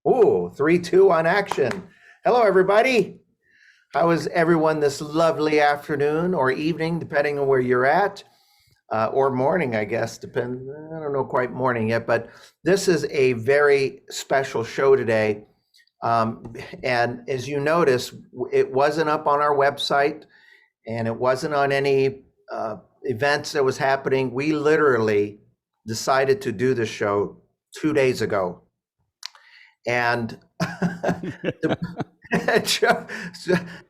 Oh, 3, 2 on action. Hello, everybody. How is everyone this lovely afternoon or evening, depending on where you're at, or morning, I guess, depend. I don't know quite morning yet, but this is a very special show today. And as you notice, it wasn't up on our website and it wasn't on any events that was happening. We literally decided to do the show 2 days ago. And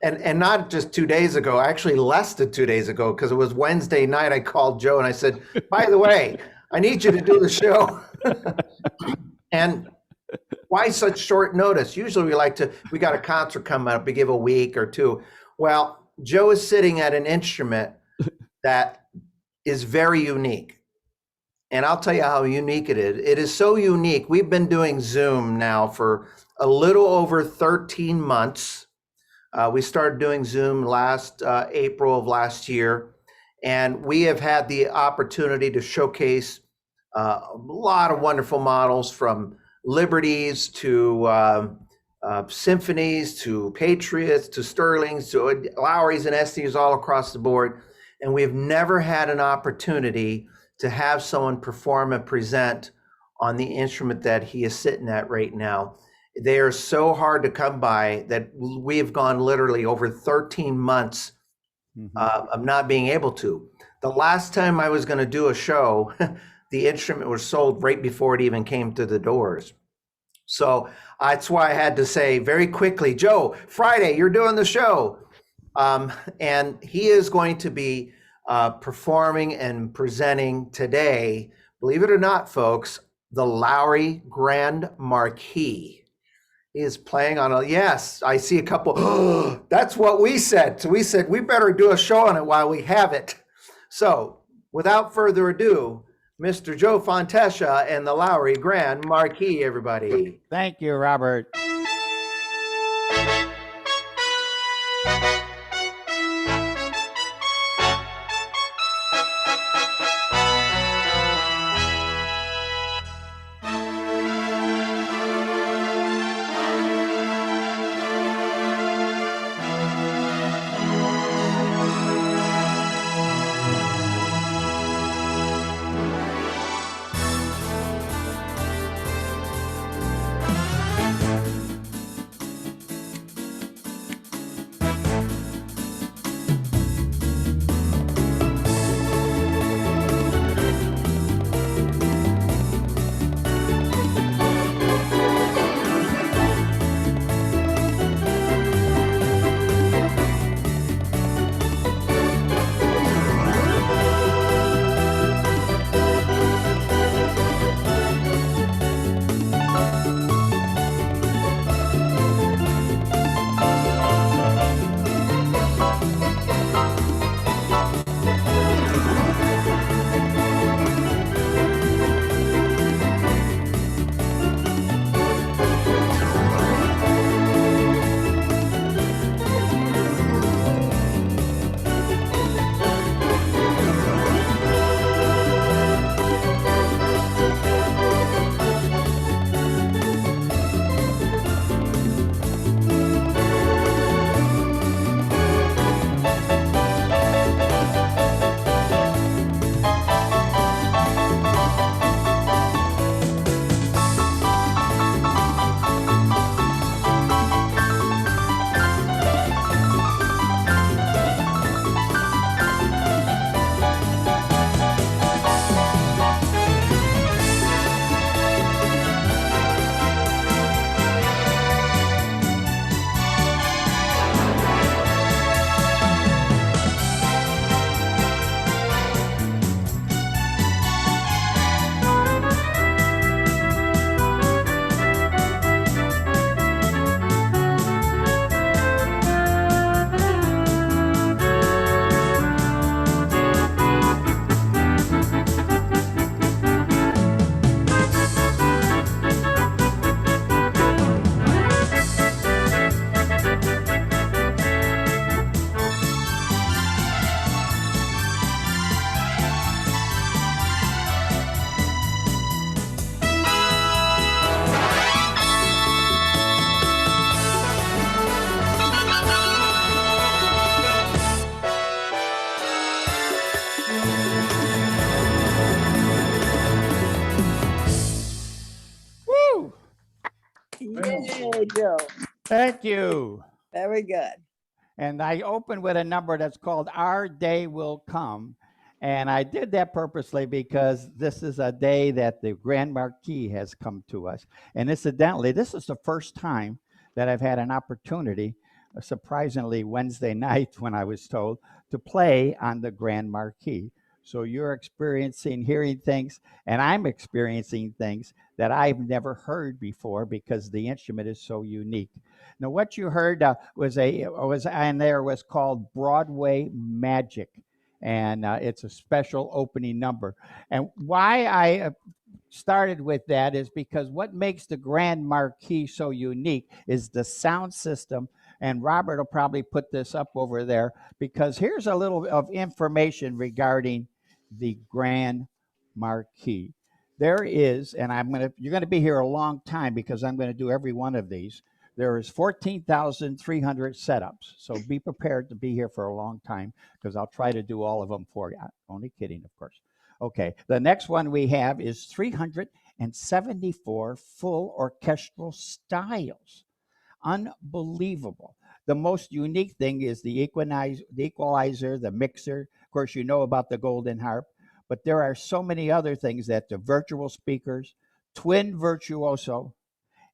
and not just 2 days ago, actually less than 2 days ago, because it was Wednesday night. I called Joe and I said, by the way, I need you to do the show. And why such short notice? Usually we got a concert coming up, we give a week or two. Well, Joe is sitting at an instrument that is very unique. And I'll tell you how unique it is. It is so unique. We've been doing Zoom now for a little over 13 months. We started doing Zoom last April of last year. And we have had the opportunity to showcase a lot of wonderful models, from Liberties to Symphonies to Patriots to Sterlings to Lowrys and Estes all across the board. And we've never had an opportunity to have someone perform and present on the instrument that he is sitting at right now. They are so hard to come by that we have gone literally over 13 months of not being able to. The last time I was going to do a show, the instrument was sold right before it even came to the doors. So that's why I had to say very quickly, Joe, Friday, you're doing the show. And he is going to be performing and presenting today, believe it or not, folks, the Lowrey Grand Marquee. He is playing on yes, I see a couple, that's what we said. So we said, we better do a show on it while we have it. So without further ado, Mr. Joe Fontechia and the Lowrey Grand Marquee, everybody. Thank you, Robert. Yay, Joe. Thank you. Very good. And I opened with a number that's called Our Day Will Come. And I did that purposely because this is a day that the Grand Marquee has come to us. And incidentally, this is the first time that I've had an opportunity, surprisingly Wednesday night when I was told, to play on the Grand Marquee. So you're experiencing, hearing things, and I'm experiencing things that I've never heard before because the instrument is so unique. Now, what you heard was called Broadway Magic, and it's a special opening number. And why I started with that is because what makes the Grand Marquee so unique is the sound system. And Robert will probably put this up over there because here's a little of information regarding the Grand Marquee. There is, and you're gonna be here a long time because I'm gonna do every one of these. There is 14,300 setups. So be prepared to be here for a long time because I'll try to do all of them for you. Only kidding, of course. Okay, the next one we have is 374 full orchestral styles. Unbelievable. The most unique thing is the equalizer, the mixer. Of course, you know about the golden harp, but there are so many other things that the virtual speakers, twin virtuoso,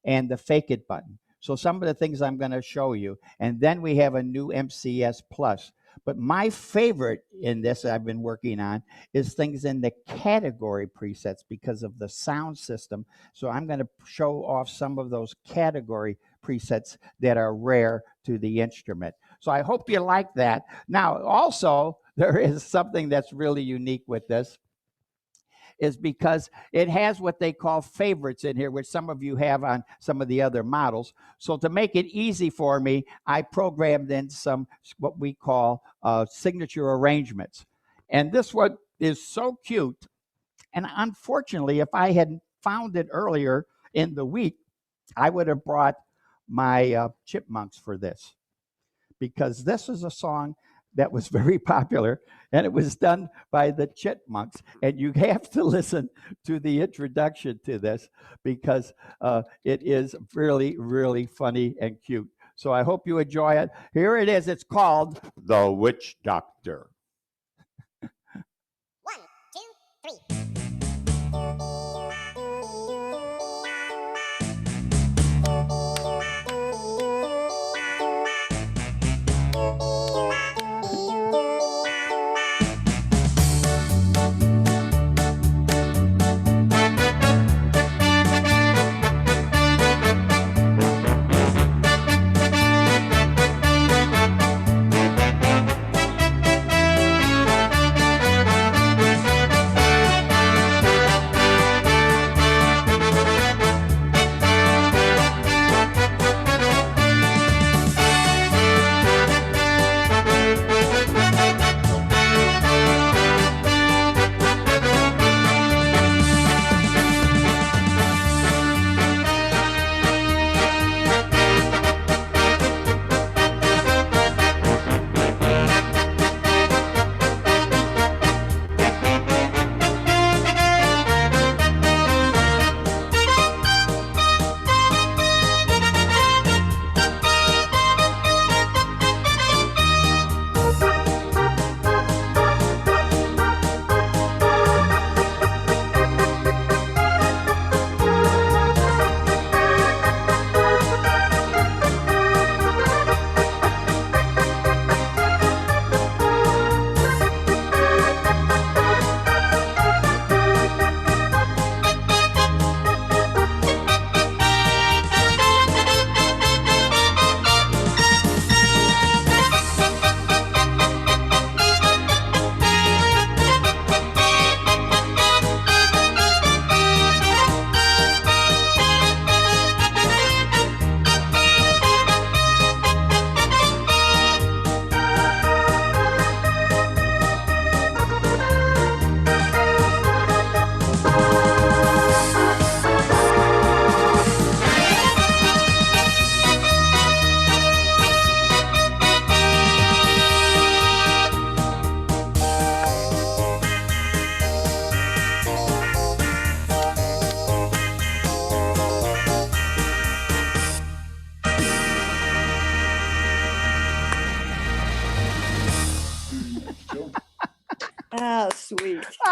and the fake it button. So some of the things I'm going to show you. And then we have a new MCS Plus. But my favorite in this I've been working on is things in the category presets because of the sound system. So I'm going to show off some of those category presets that are rare to the instrument. So I hope you like that. Now, also, there is something that's really unique with this, is because it has what they call favorites in here, which some of you have on some of the other models. So to make it easy for me, I programmed in some what we call signature arrangements. And this one is so cute. And unfortunately, if I had found it earlier in the week, I would have brought my chipmunks for this, because this is a song that was very popular, and it was done by the Chipmunks. And you have to listen to the introduction to this because it is really, really funny and cute. So I hope you enjoy it. Here it is. It's called The Witch Doctor. 1, 2, 3.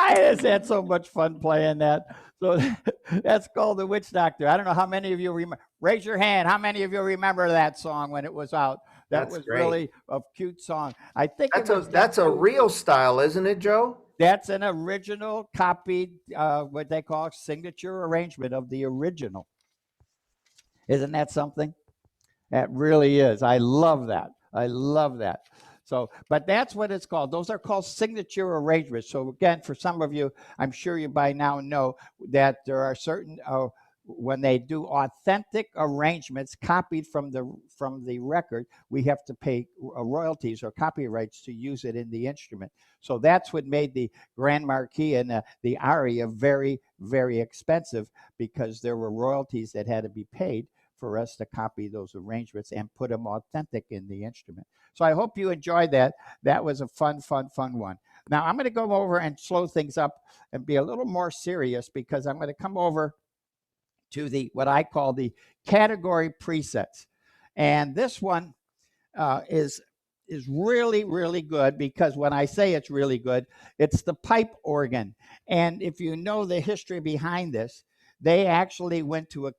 I just had so much fun playing that. So that's called The Witch Doctor. I don't know how many of you remember. Raise your hand. How many of you remember that song when it was out? That That's was great. really a cute song. I think it was That's a real style, isn't it, Joe? That's an original copied, what they call signature arrangement of the original. Isn't that something? That really is. I love that. I love that. So, but that's what it's called. Those are called signature arrangements. So again, for some of you, I'm sure you by now know that there are certain when they do authentic arrangements copied from the record, we have to pay royalties or copyrights to use it in the instrument. So that's what made the Grand Marquee and the aria very, very expensive, because there were royalties that had to be paid for us to copy those arrangements and put them authentic in the instrument. So I hope you enjoyed that. That was a fun one. Now I'm going to go over and slow things up and be a little more serious, because I'm going to come over to the what I call the category presets. And this one is really, really good, because when I say it's really good, it's the pipe organ. And if you know the history behind this, they actually went to a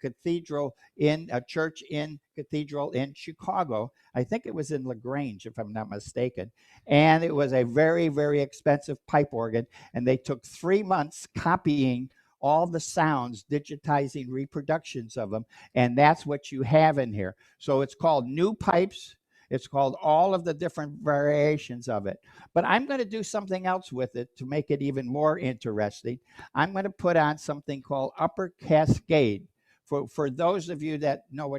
church in cathedral in Chicago. I think it was in LaGrange, if I'm not mistaken. And it was a very, very expensive pipe organ. And they took 3 months copying all the sounds, digitizing reproductions of them. And that's what you have in here. So it's called New Pipes. It's called all of the different variations of it. But I'm going to do something else with it to make it even more interesting. I'm going to put on something called upper cascade. For those of you that know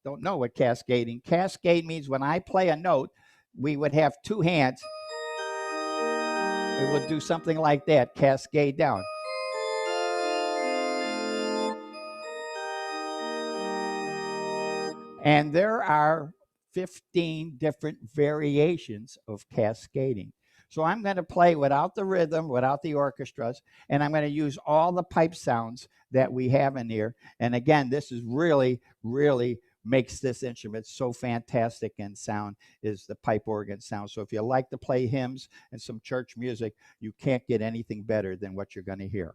don't know what cascading. Cascade means when I play a note, we would have two hands. It would do something like that, cascade down. And there are 15 different variations of cascading. So I'm going to play without the rhythm, without the orchestras, and I'm going to use all the pipe sounds that we have in here. And again, this is really, really makes this instrument so fantastic in sound, is the pipe organ sound. So if you like to play hymns and some church music, you can't get anything better than what you're going to hear.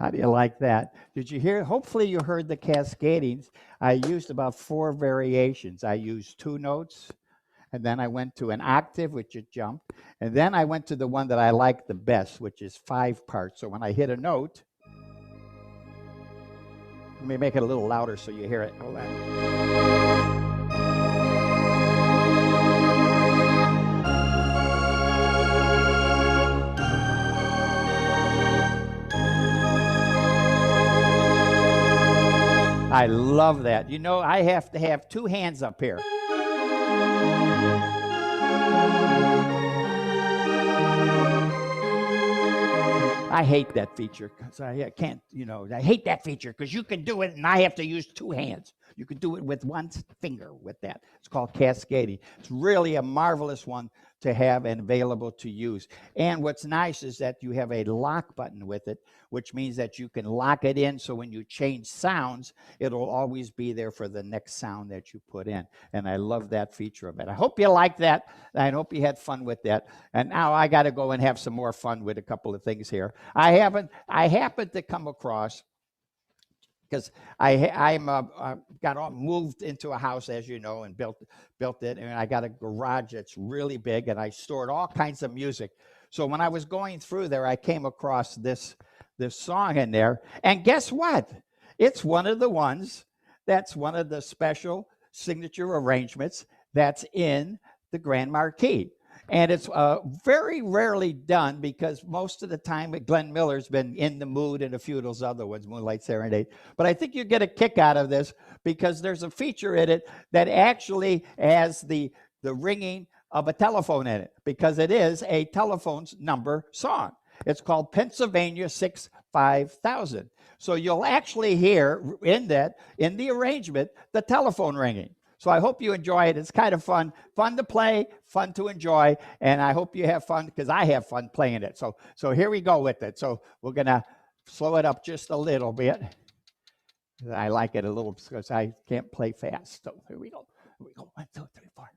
How do you like that? Did you hear? Hopefully you heard the cascadings. I used about 4 variations. I used 2 notes, and then I went to an octave, which is jump, and then I went to the one that I like the best, which is 5 parts. So when I hit a note, let me make it a little louder so you hear it. Hold on. I love that. You know, I have to have 2 hands up here. I hate that feature because I can't, I hate that feature because you can do it and I have to use 2 hands. You can do it with 1 finger with that. It's called cascading. It's really a marvelous one to have and available to use. And what's nice is that you have a lock button with it, which means that you can lock it in so when you change sounds, it'll always be there for the next sound that you put in. And I love that feature of it. I hope you like that. I hope you had fun with that. And now I got to go and have some more fun with a couple of things here. I happened to come across, because I'm moved into a house, as you know, and built it, and I got a garage that's really big, and I stored all kinds of music. So when I was going through there, I came across this song in there, and guess what? It's one of the ones that's one of the special signature arrangements that's in the Grand Marquee. And it's very rarely done because most of the time Glenn Miller's been in the mood and a few of those other ones, Moonlight Serenade. But I think you get a kick out of this because there's a feature in it that actually has the ringing of a telephone in it, because it is a telephone number song. It's called Pennsylvania 65000. So you'll actually hear in the arrangement, the telephone ringing. So I hope you enjoy it. It's kind of fun to play, fun to enjoy, and I hope you have fun because I have fun playing it. So here we go with it. So we're going to slow it up just a little bit. I like it a little because I can't play fast. So here we go. Here we go. 1, 2, 3, 4.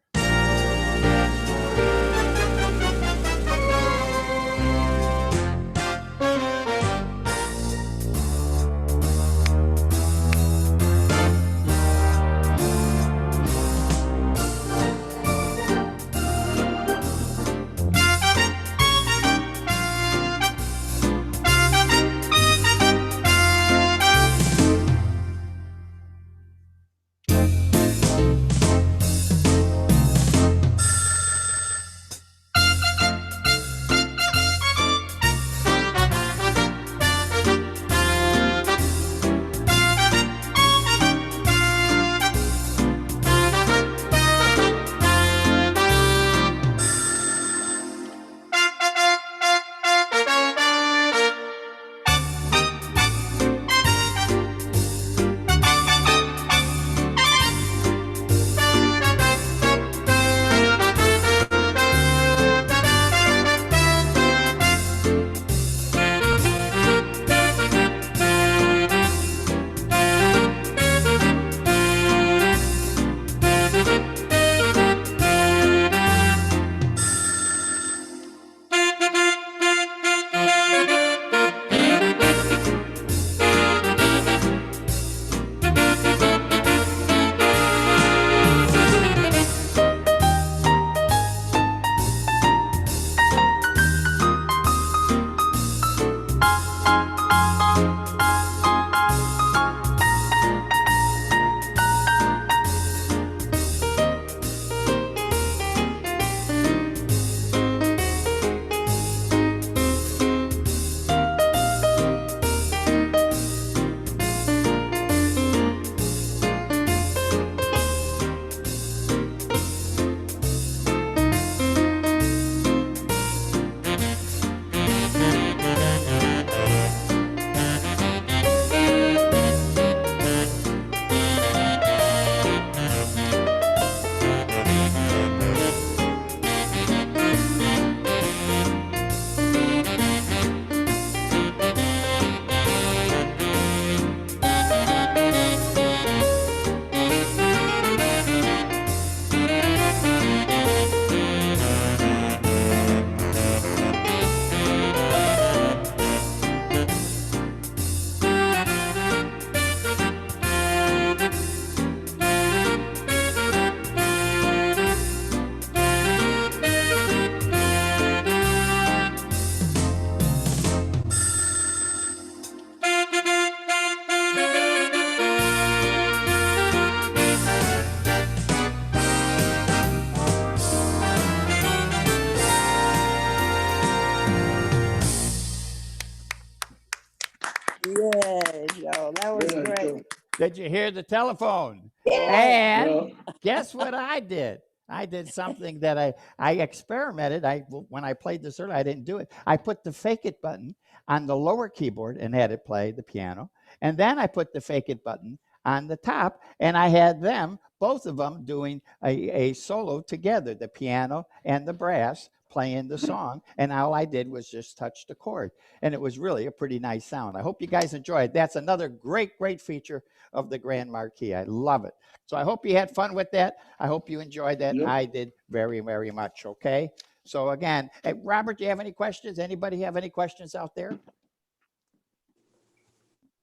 Joe. That was Yeah, great. Joe. Did you hear the telephone? Yeah. And Yeah. guess what I did? I did something that I experimented. When I played this earlier, I didn't do it. I put the fake it button on the lower keyboard and had it play the piano. And then I put the fake it button on the top, and I had them, both of them, doing a solo together, the piano and the brass playing the song. And all I did was just touch the chord. And it was really a pretty nice sound. I hope you guys enjoyed. That's another great, great feature of the Grand Marquee. I love it. So I hope you had fun with that. I hope you enjoyed that. Yep. I did very, very much. Okay. So again, hey, Robert, do you have any questions? Anybody have any questions out there?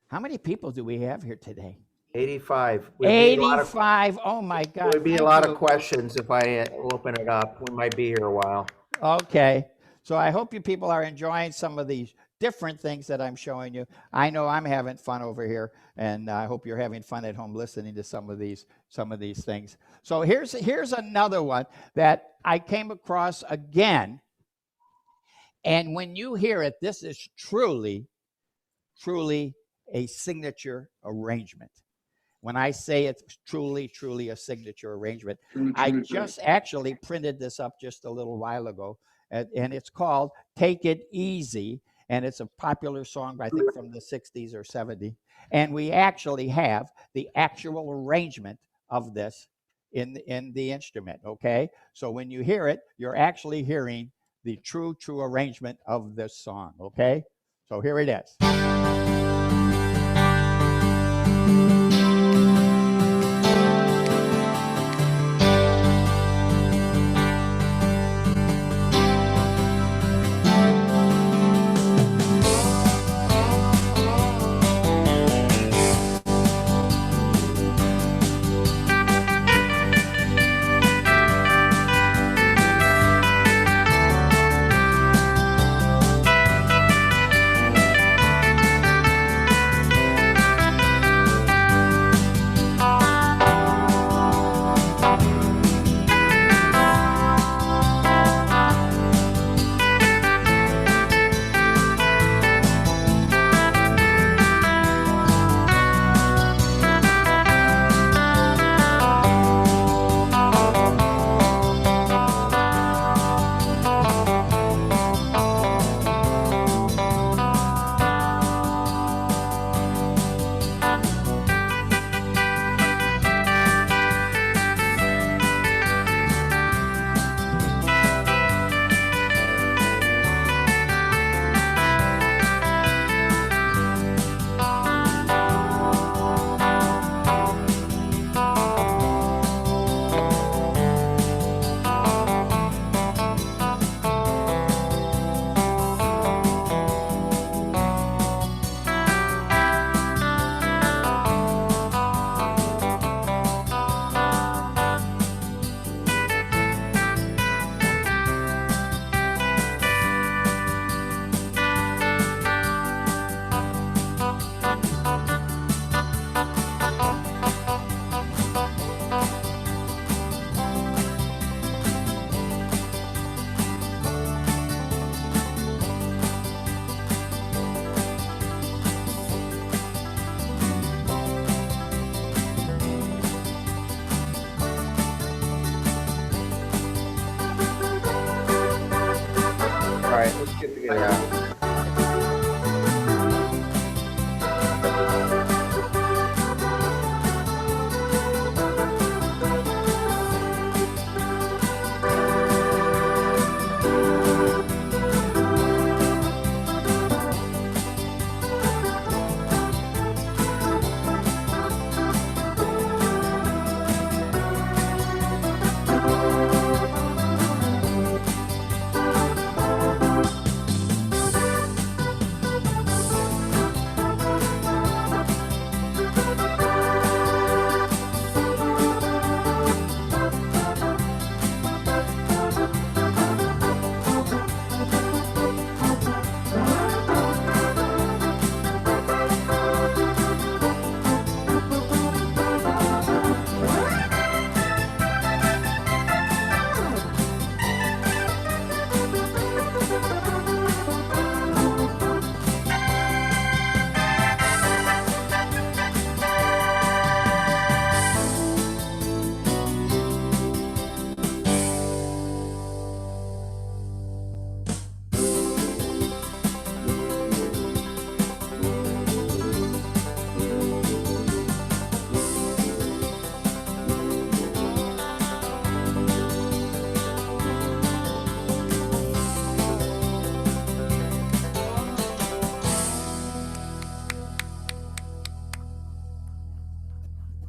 How many people do we have here today? 85. 85. Oh my God. There would be a Thank lot you. of questions if I open it up. We might be here a while. Okay. So I hope you people are enjoying some of these different things that I'm showing you. I know I'm having fun over here, and I hope you're having fun at home listening to some of these things. So here's another one that I came across again. And when you hear it, this is truly, truly a signature arrangement. When I say it's truly, truly a signature arrangement, I just actually printed this up just a little while ago, and it's called Take It Easy, and it's a popular song, I think, from the 60s or 70s. And we actually have the actual arrangement of this in the instrument, okay? So when you hear it, you're actually hearing the true arrangement of this song, okay? So here it is.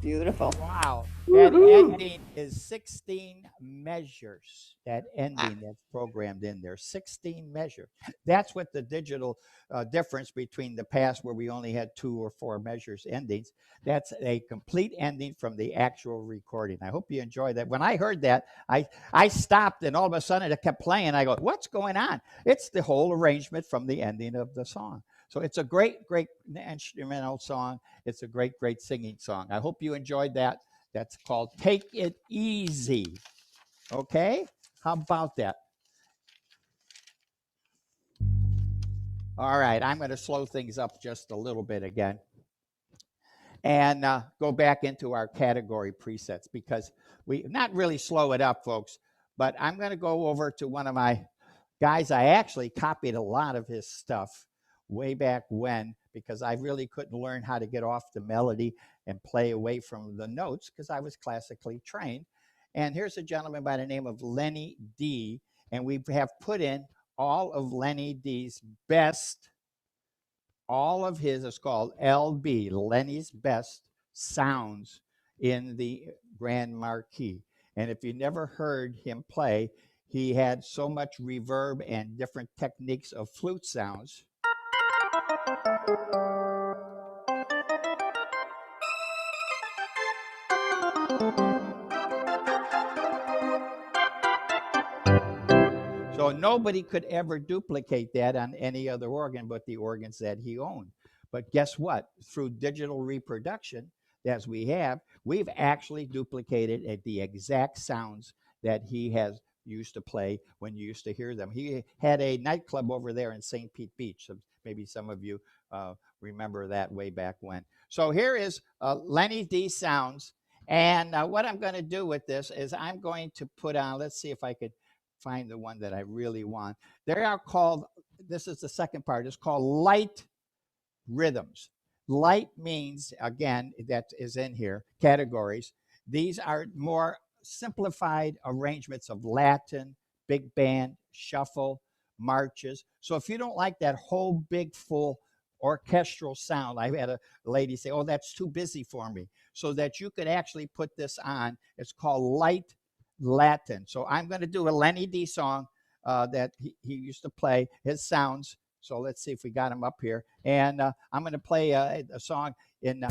Beautiful. Wow. That ending is 16 measures. That ending that's programmed in there, 16 measures. That's what the digital difference between the past where we only had 2 or 4 measures endings. That's a complete ending from the actual recording. I hope you enjoyed that. When I heard that, I stopped and all of a sudden it kept playing. I go, what's going on? It's the whole arrangement from the ending of the song. So it's a great, great instrumental song. It's a great, great singing song. I hope you enjoyed that. That's called Take It Easy. Okay? How about that? All right, I'm going to slow things up just a little bit again and go back into our category presets because we not really slow it up, folks, but I'm going to go over to one of my guys. I actually copied a lot of his stuff way back when because I really couldn't learn how to get off the melody and play away from the notes because I was classically trained. And here's a gentleman by the name of Lenny D, and we have put in all of Lenny D's best, all of his, it's called LB, Lenny's Best Sounds in the Grand Marquee. And if you never heard him play, he had so much reverb and different techniques of flute sounds. So nobody could ever duplicate that on any other organ but the organs that he owned. But guess what? Through digital reproduction, as we have, we've actually duplicated the exact sounds that he has used to play when you used to hear them. He had a nightclub over there in St. Pete Beach. So maybe some of you remember that way back when. So here is Lenny D sounds. And what I'm going to do with this is I'm going to put on, let's see if I could find the one that I really want. They are called, this is the second part, it's called light rhythms. Light means, again, that is in here, categories. These are more simplified arrangements of Latin, big band, shuffle, marches. So if you don't like that whole big, full orchestral sound, I had a lady say, oh, that's too busy for me. So that you could actually put this on, it's called light Latin. So I'm going to do a Lenny D song that he used to play, his sounds. So let's see if we got him up here. And I'm going to play a song in...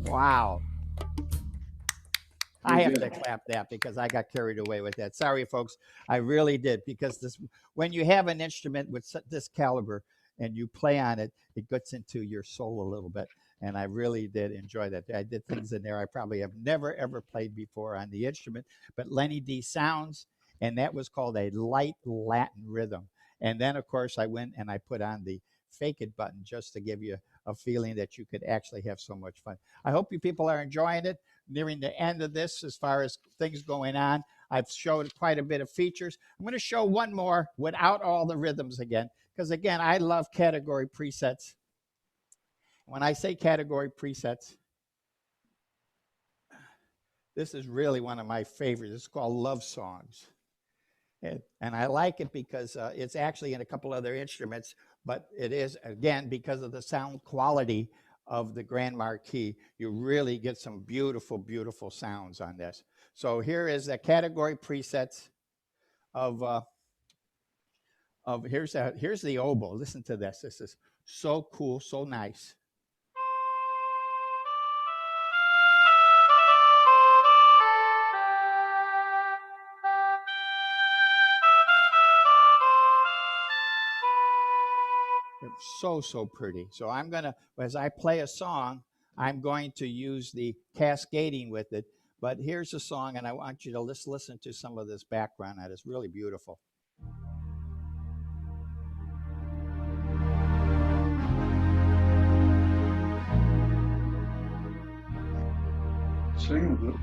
Wow. I have to clap that because I got carried away with that. Sorry, folks. I really did, because this, when you have an instrument with this caliber and you play on it, it gets into your soul a little bit. And I really did enjoy that. I did things in there I probably have never, ever played before on the instrument, but Lenny D sounds, and that was called a light Latin rhythm. And then, of course, I went and I put on the fake it button just to give you a feeling that you could actually have so much fun. I hope you people are enjoying it. Nearing the end of this, as far as things going on, I've showed quite a bit of features. I'm going to show one more without all the rhythms again, because again, I love category presets. When I say category presets, this is really one of my favorites. It's called Love Songs. And I like it because it's actually in a couple other instruments, but it is, again, because of the sound quality of the Grand Marquee, you really get some beautiful, beautiful sounds on this. So here is the category presets of here's the oboe. Listen to this. This is so cool, so nice. It's so pretty. So I'm gonna, as I play a song, I'm going to use the cascading with it. But here's a song, and I want you to just listen to some of this background. That is really beautiful. Sing with it.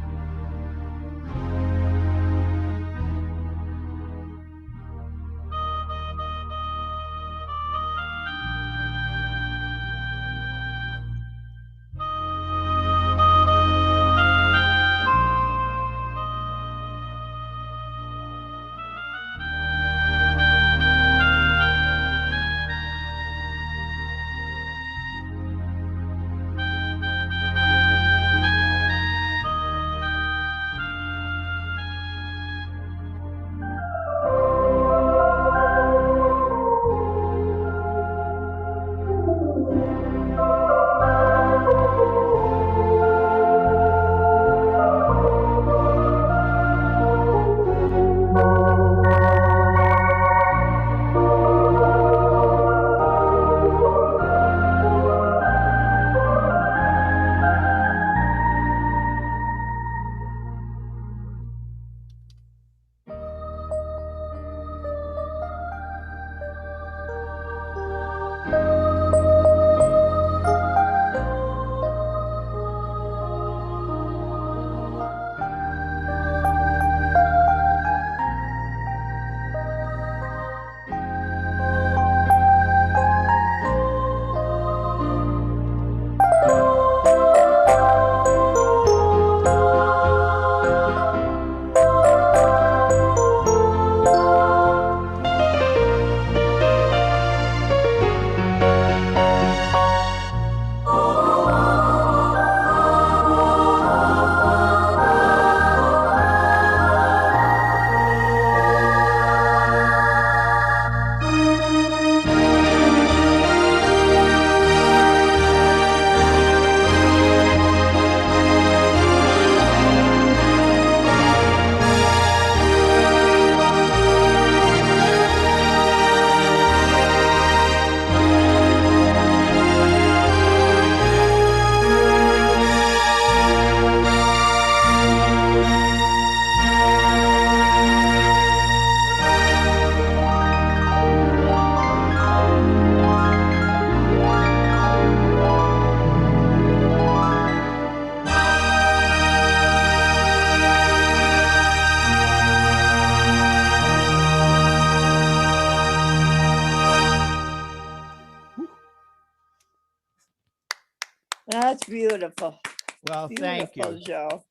That's beautiful. Well, thank Beautiful, you. Joe.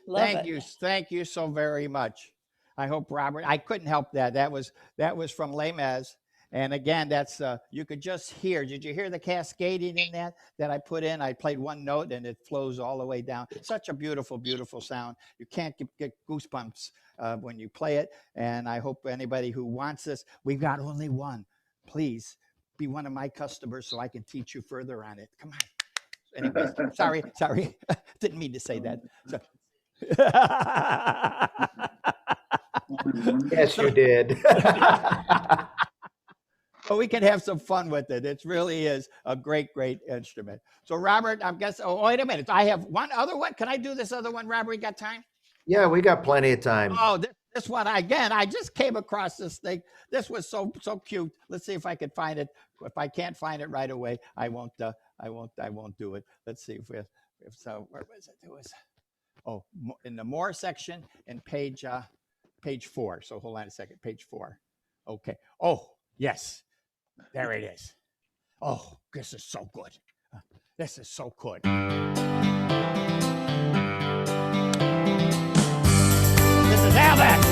Love Thank it. you. Thank you so very much. I hope Robert, I couldn't help that. That was from Les Mis. And again, that's you could just hear. Did you hear the cascading in that I put in? I played one note and it flows all the way down. Such a beautiful, beautiful sound. You can't get goosebumps when you play it. And I hope anybody who wants this, we've got only one. Please be one of my customers so I can teach you further on it. Come on. anyways, sorry. Didn't mean to say that. So, Yes, you did. but we can have some fun with it. It really is a great instrument. So Robert, I guess, oh, wait a minute. I have one other one. Can I do this other one, Robert? You got time? Yeah, we got plenty of time. Oh, this one again. I just came across this thing. This was so cute. Let's see if I can find it. If I can't find it right away, I won't do it. Let's see if so. Where was it? It was in the more section in page 4. So hold on a second. Page 4. Okay. Oh yes, there it is. Oh, this is so good. This is so good. This is Albert.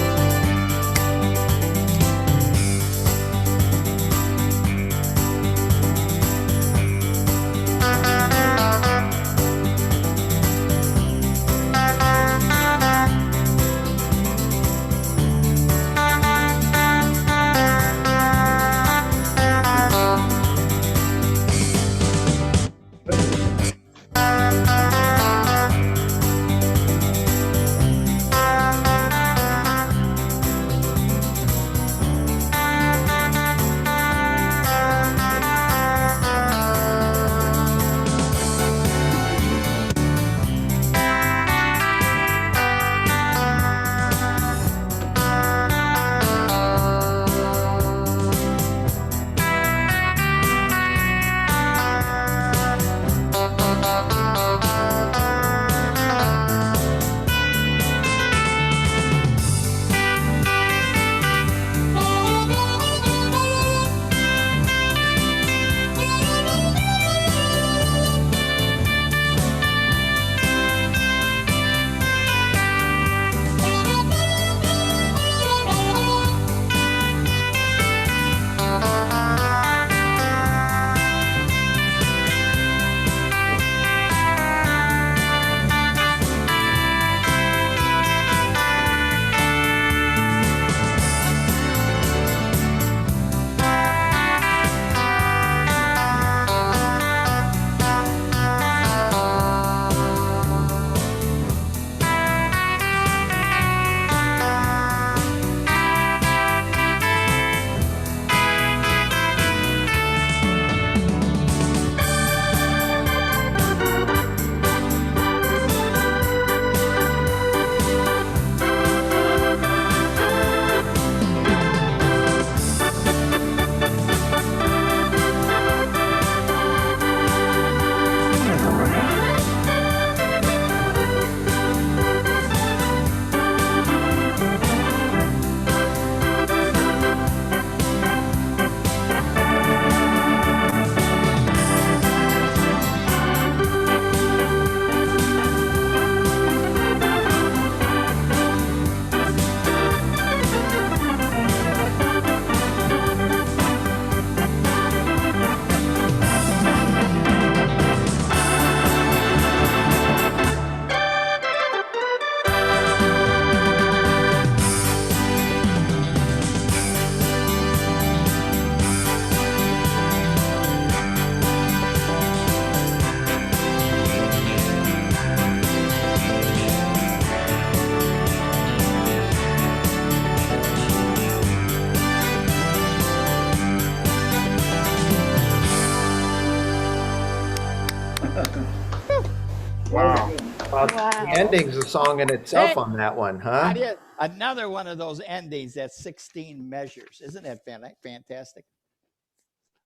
Wow. Wow. The ending's a song in itself Hey. on that one, huh? Another one of those endings that's 16 measures. Isn't that fantastic?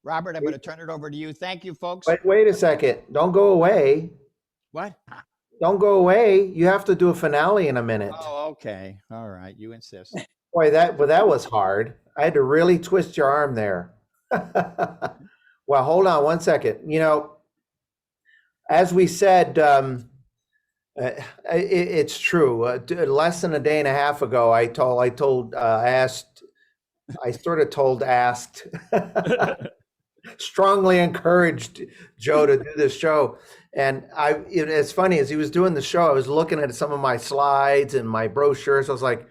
Robert, I'm going to turn it over to you. Thank you, folks. Wait a second. Don't go away. What? Don't go away. You have to do a finale in a minute. Oh, okay. All right. You insist. Boy, that was hard. I had to really twist your arm there. Well, hold on one second. You know, as we said, it's true. Less than a day and a half ago, asked, strongly encouraged Joe to do this show. And it's funny, as he was doing the show, I was looking at some of my slides and my brochures. I was like,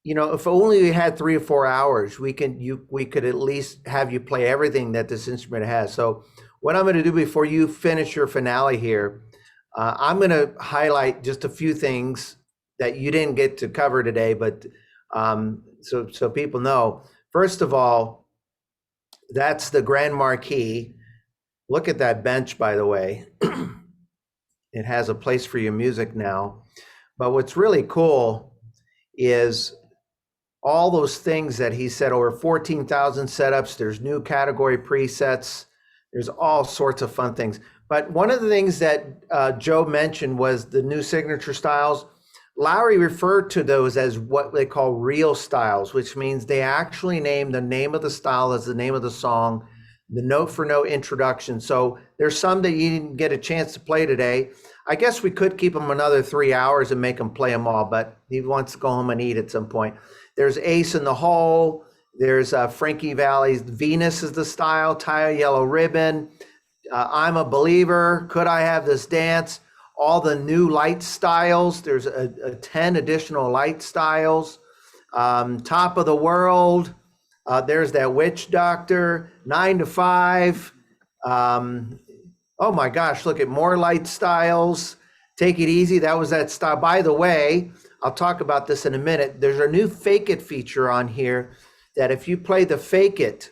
you know, if only we had 3 or 4 hours, we could at least have you play everything that this instrument has. So what I'm going to do before you finish your finale here, I'm going to highlight just a few things that you didn't get to cover today, but so people know. First of all, that's the Grand Marquee. Look at that bench, by the way. It has a place for your music now. But what's really cool is all those things that he said, over 14,000 setups. There's new category presets. There's all sorts of fun things. But one of the things that Joe mentioned was the new signature styles. Lowrey referred to those as what they call real styles, which means they actually name the name of the style as the name of the song, the note for note introduction. So there's some that you didn't get a chance to play today. I guess we could keep them another 3 hours and make them play them all, but he wants to go home and eat at some point. There's Ace in the Hole. There's Frankie Valli's Venus is the style, Tie a Yellow Ribbon, I'm a Believer, Could I Have This Dance, all the new light styles. There's a 10 additional light styles. Top of the World. There's that Witch Doctor, 9 to 5. Oh my gosh, look at more light styles. Take It Easy, that was that style. By the way, I'll talk about this in a minute. There's a new Fake It feature on here that if you play the Fake It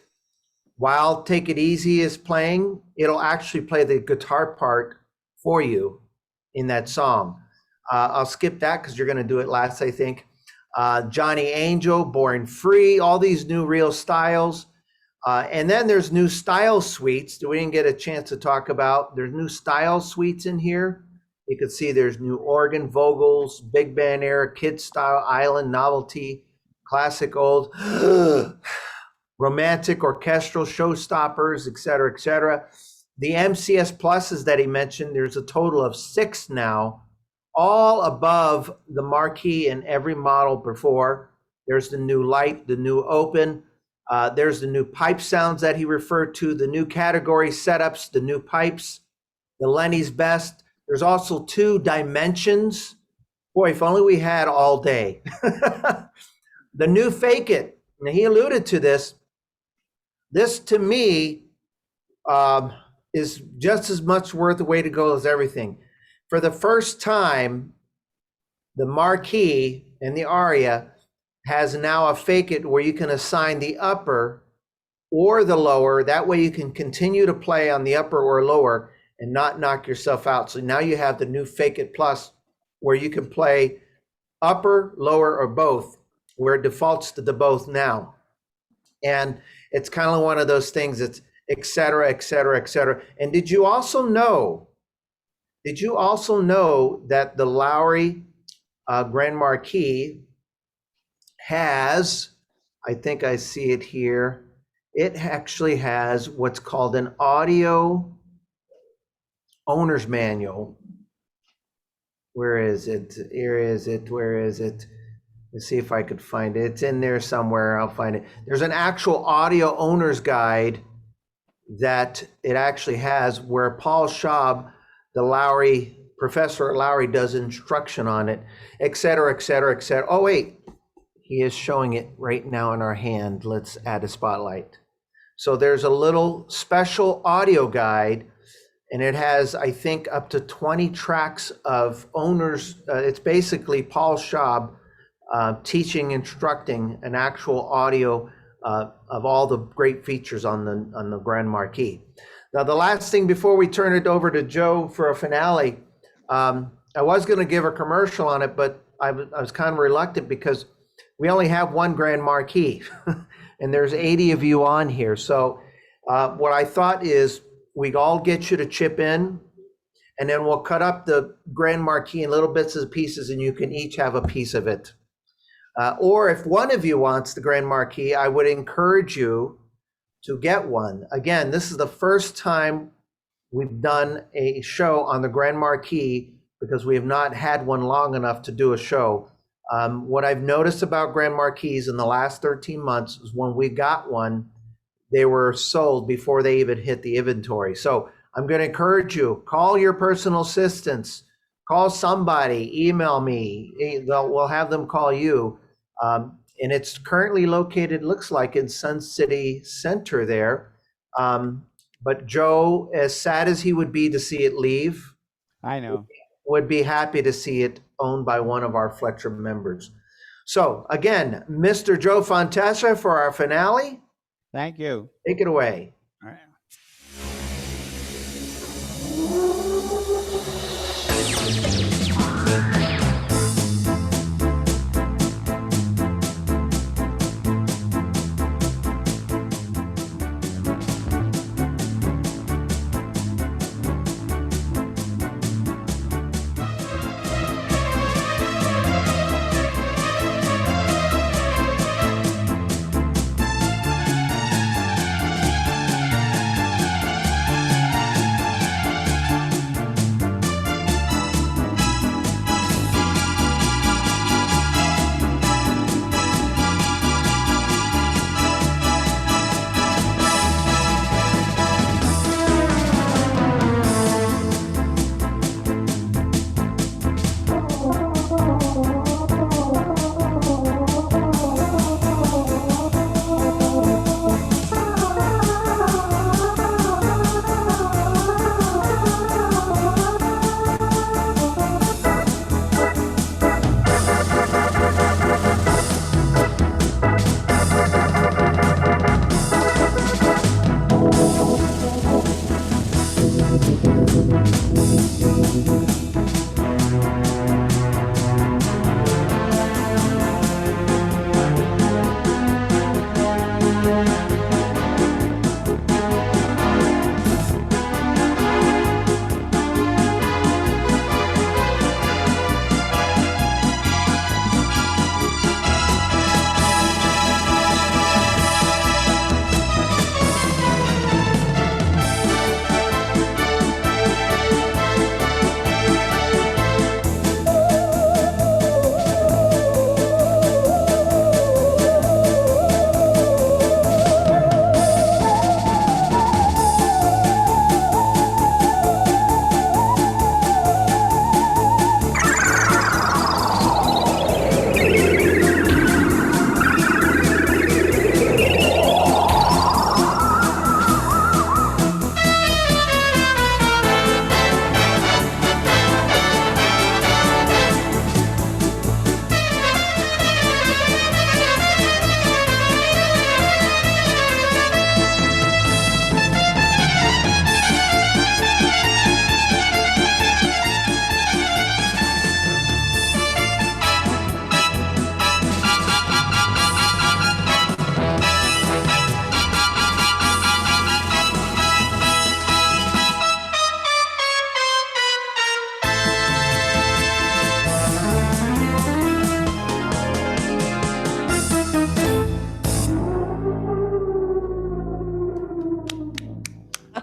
while Take It Easy is playing, it'll actually play the guitar part for you in that song. I'll skip that because you're going to do it last, I think. Johnny Angel, Born Free, all these new real styles. And then there's new style suites that we didn't get a chance to talk about. There's new style suites in here. You can see there's new organ, vocals, big band era, kid style, island, novelty, classic, old, romantic, orchestral, showstoppers, et cetera, et cetera. The MCS pluses that he mentioned, there's a total of 6 now, all above the Marquee in every model before. There's the new light, the new open. There's the new pipe sounds that he referred to, the new category setups, the new pipes, the Lenny's Best. There's also 2 dimensions. Boy, if only we had all day. The new Fake It. Now, he alluded to this. This, to me, is just as much worth the way to go as everything. For the first time, the Marquee and the Aria has now a Fake It where you can assign the upper or the lower. That way you can continue to play on the upper or lower and not knock yourself out. So now you have the new Fake It Plus where you can play upper, lower, or both, where it defaults to the both now. And it's kind of one of those things that's et cetera, et cetera, et cetera. And did you also know that the Lowrey Grand Marquee has, I think I see it here, it actually has what's called an audio owner's manual. Where is it? Here is it. Where is it? Let's see if I could find it. It's in there somewhere. I'll find it. There's an actual audio owner's guide that it actually has where Paul Schaub, the Lowrey, Professor Lowrey, does instruction on it, et cetera, et cetera, et cetera. Oh, wait. He is showing it right now in our hand. Let's add a spotlight. So there's a little special audio guide, and it has, I think, up to 20 tracks of owners. It's basically Paul Schaub teaching, instructing an actual audio of all the great features on the Grand Marquee. Now, the last thing before we turn it over to Joe for a finale, I was going to give a commercial on it, but I was kind of reluctant because we only have one Grand Marquee, and there's 80 of you on here. So what I thought is we'd all get you to chip in, and then we'll cut up the Grand Marquee in little bits and pieces, and you can each have a piece of it. Or if one of you wants the Grand Marquee, I would encourage you to get one. Again, this is the first time we've done a show on the Grand Marquee because we have not had one long enough to do a show. What I've noticed about Grand Marquees in the last 13 months is when we got one, they were sold before they even hit the inventory. So I'm going to encourage you, call your personal assistants, call somebody, email me. We'll have them call you. And it's currently located, looks like, in Sun City Center there. But Joe, as sad as he would be to see it leave, I know. would be happy to see it owned by one of our Fletcher members. So again, Mr. Joe Fontechia for our finale. Thank you. Take it away. All right.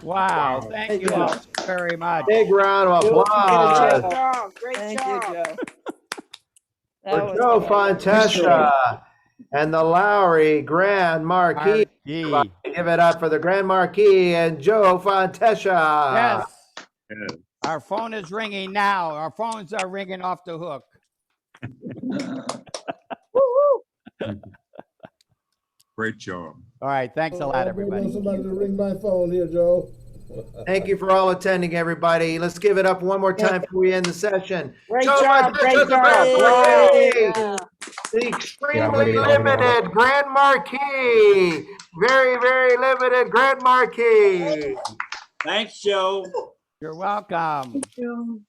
Wow. Thank you Joe. very much. Big round of applause Joe. job. Great Thank job. you, Joe. for That was Joe good. Fontechia and the Lowrey Grand Marquee. Marquee. Give it up for the Grand Marquee and Joe Fontechia. Yes. Yeah. Our phone is ringing now. Our phones are ringing off the hook. Great job. All right. Thanks a lot, I'm waiting on everybody. somebody to ring my phone here, Joe. Thank you for all attending, everybody. Let's give it up one more time before we end the session. Great Joe job. Fontechia, Great the Grand job. Marquee. Yeah. The extremely limited Grand Marquee. Very, very limited Grand Marquee. Thanks, Joe. You're welcome. Joe.